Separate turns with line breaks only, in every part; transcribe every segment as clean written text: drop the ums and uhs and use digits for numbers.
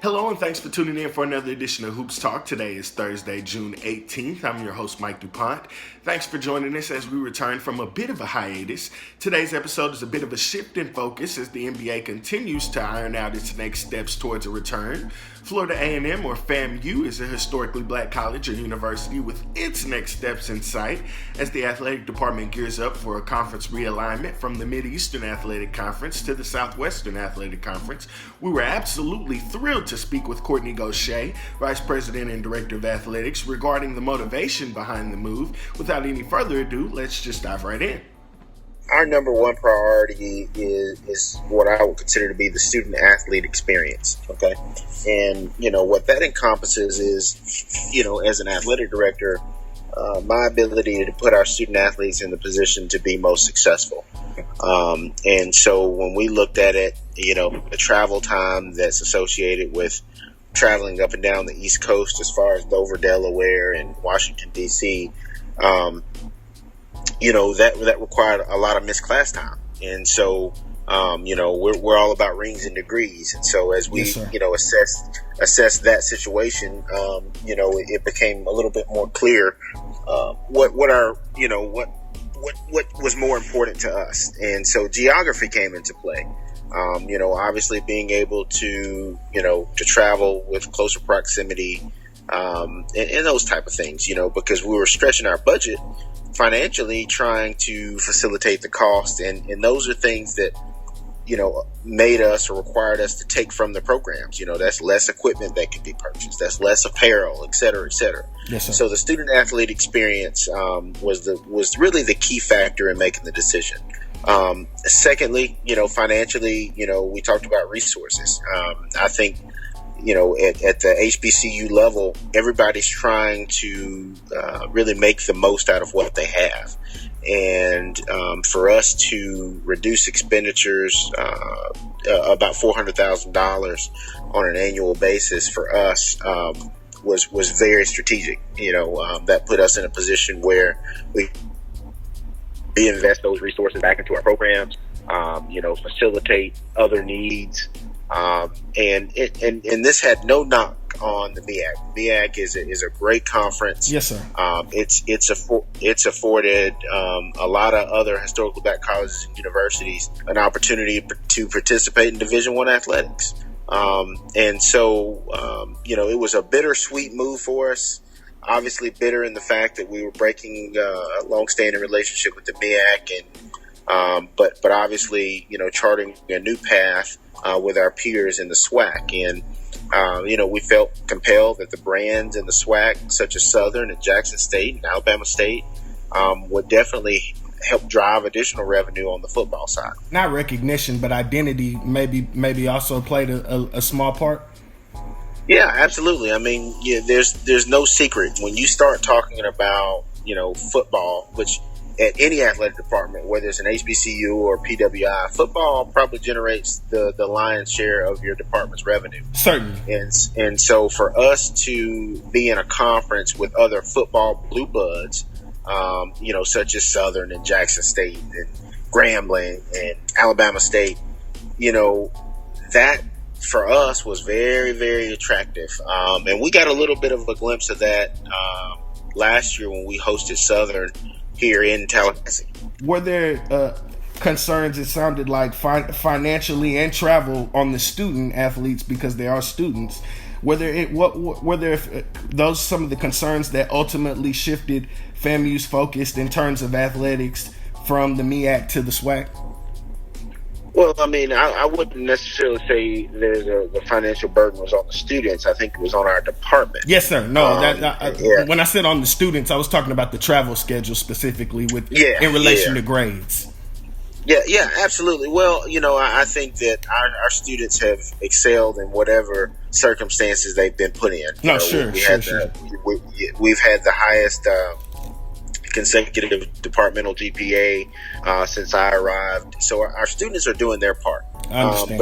Hello and thanks for tuning in for another edition of Hoops Talk. Today is Thursday, June 18th. I'm your host, Mike DuPont. Thanks for joining us as we return from a bit of a hiatus. Today's episode is a bit of a shift in focus as the NBA continues to iron out its next steps towards a return. Florida A&M, or FAMU, is a historically black college or university with its next steps in sight as the athletic department gears up for a conference realignment from the Mid-Eastern Athletic Conference to the Southwestern Athletic Conference. We were absolutely thrilled to speak with Kortne Gosha, Vice President and Director of Athletics, regarding the motivation behind the move. Without any further ado, let's just dive right in.
Our number one priority is what I would consider to be the student athlete experience. Okay. And, what that encompasses is, as an athletic director, my ability to put our student athletes in the position to be most successful. And so when we looked at it, the travel time that's associated with traveling up and down the East Coast as far as Dover, Delaware, and Washington, D.C., that required a lot of missed class time. And so, we're all about rings and degrees. And so as we, assess that situation, it became a little bit more clear, what was more important to us. And so geography came into play. Obviously being able to travel with closer proximity, and those type of things, because we were stretching our budget financially trying to facilitate the cost. And those are things that, made us or required us to take from the programs. That's less equipment that can be purchased. That's less apparel, et cetera, et cetera.
Yes, sir.
So the student athlete experience was really the key factor in making the decision. Secondly, financially, we talked about resources. I think, at the HBCU level, everybody's trying to really make the most out of what they have. And for us to reduce expenditures about $400,000 on an annual basis for us was very strategic. That put us in a position where we invest those resources back into our programs, facilitate other needs. And this had no knock on the MEAC. MEAC is a great conference.
Yes, sir.
It's afforded a lot of other historical black colleges and universities an opportunity to participate in Division I athletics. And so, it was a bittersweet move for us. Obviously bitter in the fact that we were breaking a long-standing relationship with the MEAC, and but obviously, charting a new path with our peers in the SWAC. And, we felt compelled that the brands in the SWAC, such as Southern and Jackson State and Alabama State, would definitely help drive additional revenue on the football side.
Not recognition, but identity maybe also played a small part.
Yeah, absolutely. I mean, there's no secret when you start talking about, football, which at any athletic department, whether it's an HBCU or PWI, football probably generates the lion's share of your department's revenue.
Certainly.
And so for us to be in a conference with other football blue bloods, such as Southern and Jackson State and Grambling and Alabama State, that for us was very, very attractive. And we got a little bit of a glimpse of that last year when we hosted Southern here in Tallahassee.
Were there concerns, it sounded like, financially and travel on the student athletes because they are students? Were there those some of the concerns that ultimately shifted FAMU's focus in terms of athletics from the MEAC to the SWAC?
Well, I mean, I wouldn't necessarily say the financial burden was on the students. I think it was on our department.
Yes, sir. No, when I said on the students, I was talking about the travel schedule specifically in relation to grades.
Yeah, absolutely. Well, I think that our students have excelled in whatever circumstances they've been put in. We've had the highest consecutive departmental GPA since I arrived. So our students are doing their part.
I understand.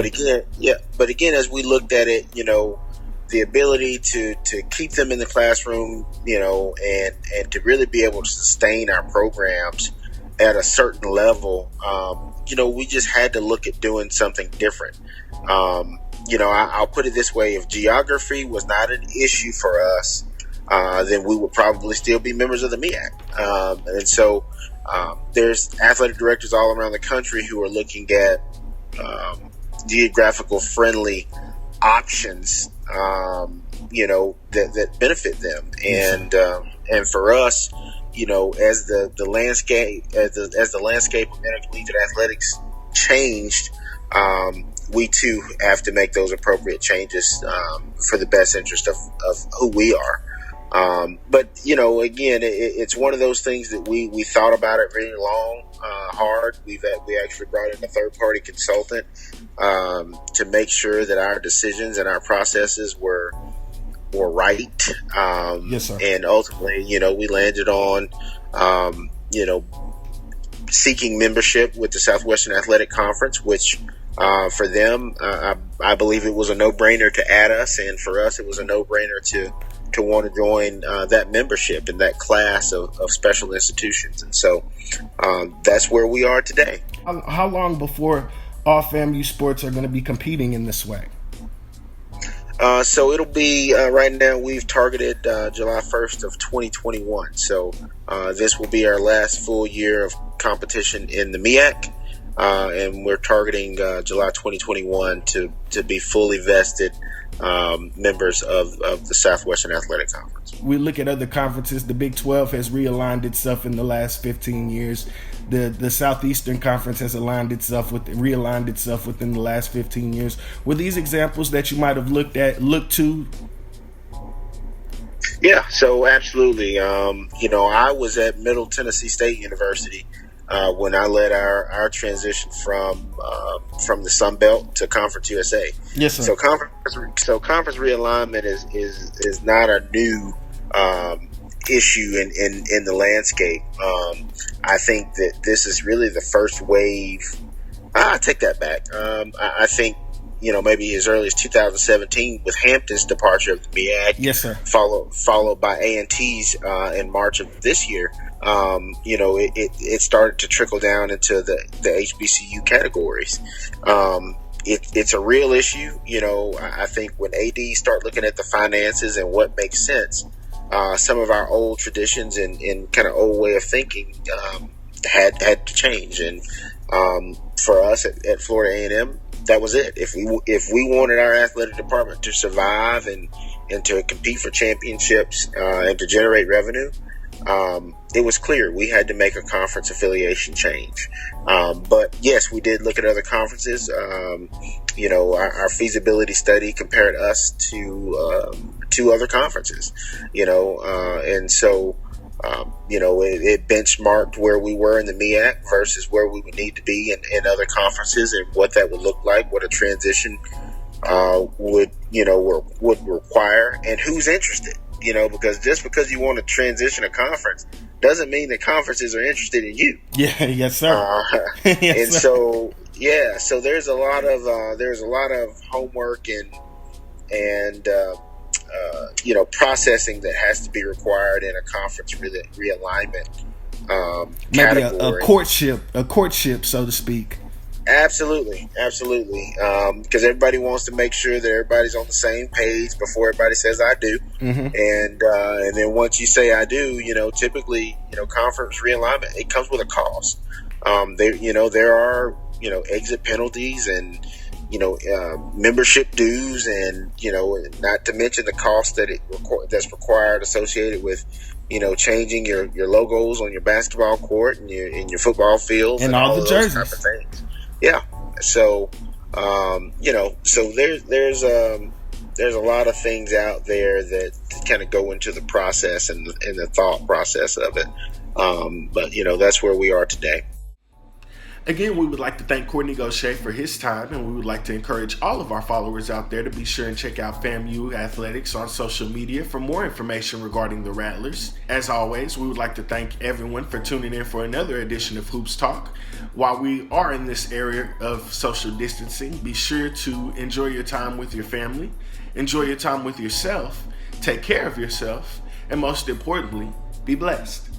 But again, as we looked at it, the ability to keep them in the classroom, and to really be able to sustain our programs at a certain level, we just had to look at doing something different. I'll put it this way: if geography was not an issue for us, then we would probably still be members of the MEAC. And so there's athletic directors all around the country who are looking at geographical friendly options, that benefit them. And for us, as the landscape as the landscape of intercollegiate athletics changed, we too have to make those appropriate changes for the best interest of who we are. But again, it's one of those things that we thought about it really long, hard. We actually brought in a third-party consultant to make sure that our decisions and our processes were right.
Yes, sir.
And ultimately, we landed on, seeking membership with the Southwestern Athletic Conference, which for them, I believe it was a no-brainer to add us, and for us, it was a no-brainer to want to join that membership in that class of special institutions. And so that's where we are today.
How long before all FAMU sports are going to be competing in this way?
So it'll be right now we've targeted July 1st of 2021. So this will be our last full year of competition in the MEAC. And we're targeting July 2021 to be fully vested members of the Southwestern Athletic Conference.
We look at other conferences. The Big 12 has realigned itself in the last 15 years. The Southeastern Conference has realigned itself within the last 15 years. Were these examples that you might have looked to?
Yeah, so absolutely. I was at Middle Tennessee State University when I led our transition from the Sun Belt to Conference USA.
Yes, sir.
So conference realignment is not a new issue in the landscape. I think that this is really the first wave. I take that back. I think maybe as early as 2017 with Hampton's departure of the MEAC.
Yes, sir.
Followed by A&T's in March of this year. It started to trickle down into the HBCU categories. It's a real issue. I think when ADs start looking at the finances and what makes sense, some of our old traditions and kind of old way of thinking had to change. And for us at Florida A&M, that was it. If we wanted our athletic department to survive and to compete for championships and to generate revenue, it was clear we had to make a conference affiliation change. But yes, we did look at other conferences. Our feasibility study compared us to other conferences, and so, it benchmarked where we were in the MEAC versus where we would need to be in other conferences and what that would look like, what a transition would require, and who's interested. Because just because you want to transition a conference doesn't mean that conferences are interested in you.
Yeah, yes, sir.
Yes, sir. So there's a lot of homework and processing that has to be required in a conference realignment.
Maybe a courtship, so to speak.
Absolutely. Because everybody wants to make sure that everybody's on the same page before everybody says I do. Mm-hmm. And then once you say I do, typically, conference realignment, it comes with a cost. There are, exit penalties and, membership dues and, not to mention the cost that's required associated with, changing your logos on your basketball court and your football fields
and all the jerseys.
Type of things. Yeah. So, so there's a lot of things out there that kind of go into the process and the thought process of it. But that's where we are today.
Again, we would like to thank Kortne Gosha for his time, and we would like to encourage all of our followers out there to be sure and check out FAMU Athletics on social media for more information regarding the Rattlers. As always, we would like to thank everyone for tuning in for another edition of Hoops Talk. While we are in this area of social distancing, be sure to enjoy your time with your family, enjoy your time with yourself, take care of yourself, and most importantly, be blessed.